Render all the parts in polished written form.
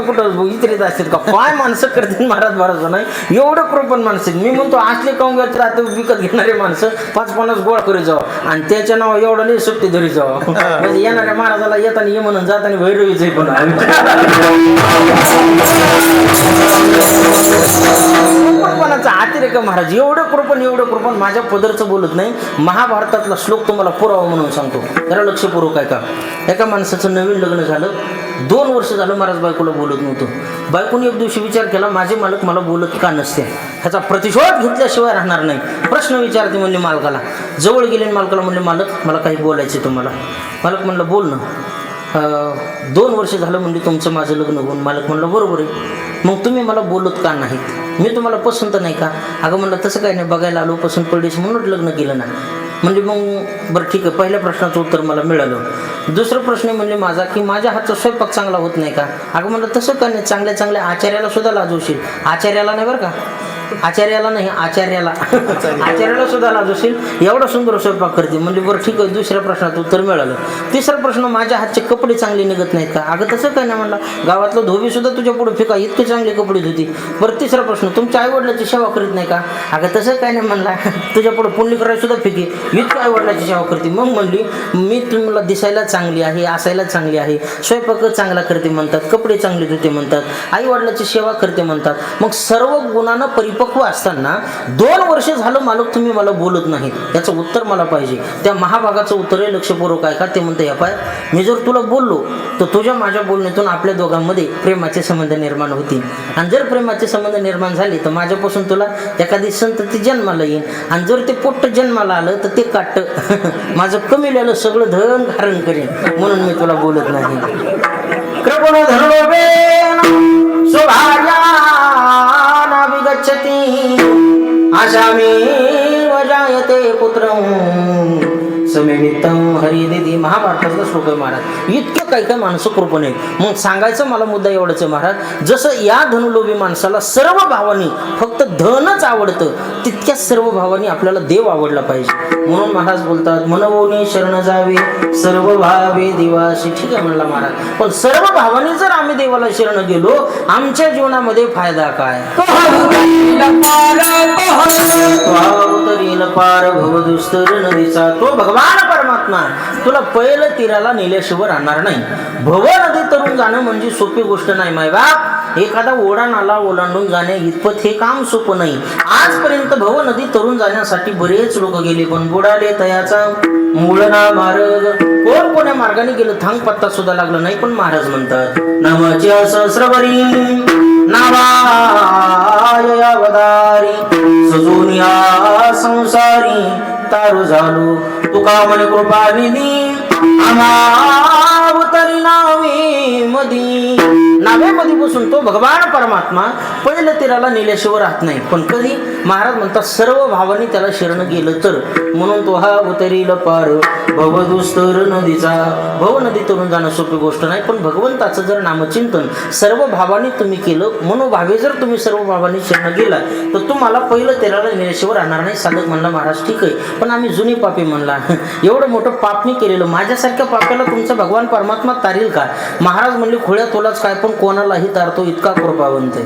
कुठं इतरीत असतात का? काय माणसं करतील महाराज भरोसा नाही, एवढं कृपण माणसं. मी म्हणतो असले काँग्रेस राहते विकत घेणारे माणसं 5-50 गोळा करीत जावं आणि त्याच्या नाव एवढं नाही सुट्टी धरी जावं. म्हणजे येणाऱ्या महाराजाला येताना ये म्हणून जाताना भैरवीच आहे. पण कृपणाचा अतिरेक महाराज, एवढं कृपण माझ्या पदरचं बोलत नाही. महाभारतातला श्लोक तुम्हाला पुरावा म्हणून सांगतो, जरा लक्षपूर्वक ऐका. एका माणसाचं नवीन लग्न झालं, 2 वर्ष झालं महाराज बायकोला बोलत नव्हतं. बायकोने एक दिवशी विचार केला, माझे मालक मला बोलत का नसते, ह्याचा प्रतिशोध घेतल्याशिवाय राहणार नाही. प्रश्न विचारते म्हणले मालकाला. जवळ गेले मालकाला म्हणले, मालक मला काही बोलायचे तुम्हाला. मालक म्हणलं बोल ना. 2 वर्ष झालं म्हणजे तुमचं माझं लग्न होऊन. मालक म्हणलं बरोबर आहे, मग तुम्ही मला बोलत का नाहीत, मी तुम्हाला पसंत नाही का? अगं म्हणलं तसं काही नाही, बघायला आलो, पसंत पडलीस म्हणून लग्न केलं ना. म्हणजे मग बरं ठीक आहे, पहिल्या प्रश्नाचं उत्तर मला मिळालं. दुसरा प्रश्न म्हणजे माझा की माझ्या हातचा स्वयंपाक चांगला होत नाही का? अगं म्हणलं तसं का नाही, चांगल्या आचार्याला सुद्धा लाजवशील. आचार्याला नाही बरं का, आचार्याला नाही, आचार्याला सुद्धा लाजवशील, एवढा सुंदर स्वयंपाक करते. म्हणजे बरं ठीक आहे, दुसऱ्या प्रश्नाचं उत्तर मिळालं. तिसरा प्रश्न, माझ्या हातचे कपडे चांगले निघत नाहीत का? अगं तसं काय नाही म्हणला, गावातलं धोबी सुद्धा तुझ्या पुढे फिका, इतके चांगले कपडे धुती. बरं तिसरा प्रश्न, तुमच्या आईवडिलाची सेवा करीत नाही का? अगं तसं काय नाही म्हणला, तुझ्या पुढे पुण्य करायला सुद्धा फिके, इतकी आईवडिलाची सेवा करते. मग म्हणली, मी तुम्हाला दिसायला चांगली आहे, असायला चांगली आहे, स्वयंपाक चांगला करते म्हणतात, कपडे चांगले धुते म्हणतात, आईवडिलाची सेवा करते म्हणतात, मग सर्व गुणानं परिपक्व असताना 2 वर्ष झालं मालक तुम्ही मला बोलत नाहीत, याचं उत्तर मला पाहिजे. त्या महाभागाचं उत्तर आहे, लक्षपूर्वक आहे का? ते म्हणतं, या पाय, मी जर तुला बोललो तर तुझ्या माझ्या बोलण्यातून आपल्या दोघांमध्ये प्रेमाचे संबंध निर्माण होतील, आणि जर प्रेमाचे संबंध निर्माण झाले तर माझ्यापासून तुला एखादी संतती जन्माला येईल, आणि जर ते पोट्ट जन्माला आलं तर ते काट माझं कमी लिहिलं सगळं धन धारण करेन, म्हणून मी तुला बोलत नाही. कृपण धर्मवेन स्वभार्या विगच्छति आशामे वजायते पुत्रं समेमित्तं हरिदिदी. महाभारतातला श्लोक आहे महाराज. इतकं काही काही माणसं कृपण आहेत. मग सांगायचं मला मुद्दा एवढंच आहे महाराज, जसं या धनुलोभी माणसाला सर्व भावानी फक्त धनच आवडतं, तितक्याच सर्व भावानी आपल्याला देव आवडला पाहिजे. म्हणून महाराज बोलतात, मनवोनी शरण जावे सर्व भावे देवाशी. ठीक आहे म्हणला महाराज, पण सर्व भावानी जर आम्ही देवाला शरण गेलो, आमच्या जीवनामध्ये फायदा काय? पार भवदुस्तर नदीचा तो भगवान परमात्मा तुला पहिलं तीराला नेल्याशिवाय राहणार नाही. भव नदी तरुण जाणं म्हणजे सोपी गोष्ट नाही मायबाप. एखादा ओढा नाला ओलांडून जाणे इतपत हे काम सोपं नाही. आजपर्यंत भव नदी तरुण जाण्यासाठी बरेच लोक गेले, पण बुडाले तयाचा मूळ ना मार्ग. कोण कोण्या मार्गाने गेलं थांग पत्ता सुद्धा लागला नाही. पण महाराज म्हणतात, नामाच्या सहस्रवरी नावाय अवतारी सजूनिया संसारी तारू झालो तुका म्हणे कृपा निधी आमावतरी नावे मधी. नावेमध्ये बसून तो भगवान परमात्मा पहिल्या तीराला नेल्याशिवाय राहत नाही. पण कधी? महाराज म्हणतात, सर्व भावाने त्याला शरण गेलं तर. म्हणून तो हा उतरील पार भवदुस्तर नदीचा. भव नदी तरुण जाणं सोपी गोष्ट नाही, पण भगवंताचं जर नामचिंतन सर्व भावाने तुम्ही केलं, मनोभावे जर तुम्ही सर्व भावाने शरण गेला, तर तुम्हाला पहिलं तीराला नेल्याशिवाय राहणार नाही. साधक म्हणला, महाराज ठीक आहे, पण आम्ही जुनी पापी म्हणला, एवढं मोठं पाप मी केलेलं, माझ्यासारख्या पाप्याला तुमचा भगवान परमात्मा तारील का? महाराज म्हणले, खोळ्या तोलाच काय, पण कोणालाही तारतो इतका कृपावंत आहे.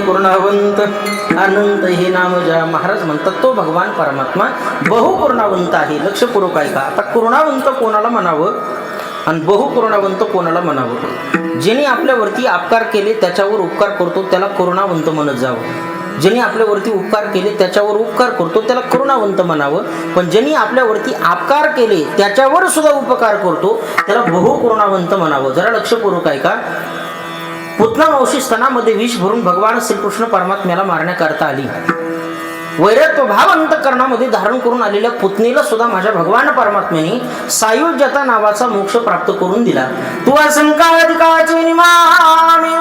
पूर्णावंत अनंत हे नाम ज्या. महाराज म्हणतात, तो भगवान परमात्मा बहुपूर्णावंत आहे. लक्षपूर्वक आहे का? आता पूर्णावंत कोणाला म्हणावं आणि बहुपूर्णावंत कोणाला म्हणावं? ज्याने आपल्यावरती अपकार केले त्याच्यावर उपकार करतो त्याला करुणावंत म्हणत जावं. ज्याने आपल्यावरती उपकार केले त्याच्यावर उपकार करतो त्याला करुणा गुणवंत म्हणावं. पण ज्यांनी आपल्यावरती अपकार केले त्याच्यावर सुद्धा उपकार करतो त्याला बहुकरुणावंत म्हणावं. जरा लक्षपूर्वक ऐका. पुतना मावशी स्तनामध्ये विष भरून भगवान श्रीकृष्ण परमात्म्याला मारण्याकरता आली. वैरत्व भाव अंतःकरणामध्ये धारण करून आलेल्या पुतणीला सुद्धा माझ्या भगवान परमात्म्याने सायुज्यता नावाचा मोक्ष प्राप्त करून दिला. तू असंकाधिकाचे निमामे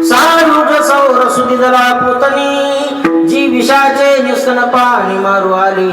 सायुज सौर सुदिदला पुतनी जी विषाचे निस्तन पाणी मारू आली.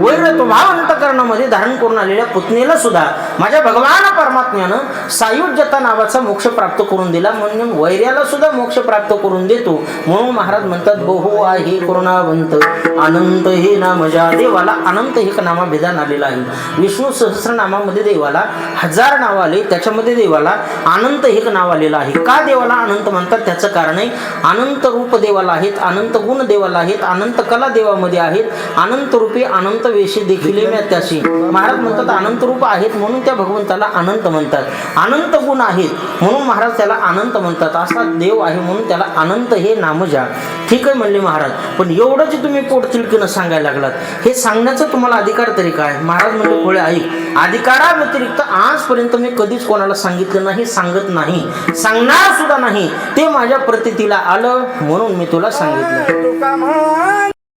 वैरत्व भाव अंतःकरणामध्ये धारण करून आलेल्या पुतणीला सुद्धा माझ्या भगवान परमात्म्यानं सायुज्यता नावाचा मोक्ष प्राप्त करून दिला. म्हणून वैर्याला सुद्धा मोक्ष प्राप्त करून देतो. म्हणून महाराज म्हणतात बहु आहे करुणावंत अनंत हे नाम. ज्या देवाला अनंत हे नामा भेदान आलेला आहे. विष्णू सहस्रनामामध्ये देवाला 1000 नाव आले, त्याच्यामध्ये देवाला अनंत हे नाव आलेलं आहे. का देवाला अनंत म्हणतात त्याचं कारण आहे. अनंत रूप देवाला आहेत, अनंत गुण देवाला आहेत, अनंत कला देवामध्ये आहेत, अनंत रूपे अनंत वेशी देखील त्याशी. महाराज म्हणतात अनंत रूप आहेत म्हणून त्या भगवंताला अनंत म्हणतात. अनंत गुण आहेत म्हणून महाराज त्याला अनंत म्हणतात. असा देव आहे म्हणून त्याला अनंत हे नाम ज्या. ठीक आहे म्हणले महाराज, पण एवढं जे तुम्ही पोटतिडकीनं सांगायला लागलात हे सांगण्याचा तुम्हाला अधिकार तरी काय? महाराज म्हणजे खोळे ऐक, अधिकाराव्यतिरिक्त आजपर्यंत मी कधीच कोणाला सांगितलं नाही, सांगत नाही, सांगणार सुद्धा नाही. ते माझ्या प्रतीतीला आलं म्हणून मी तुला सांगितलं.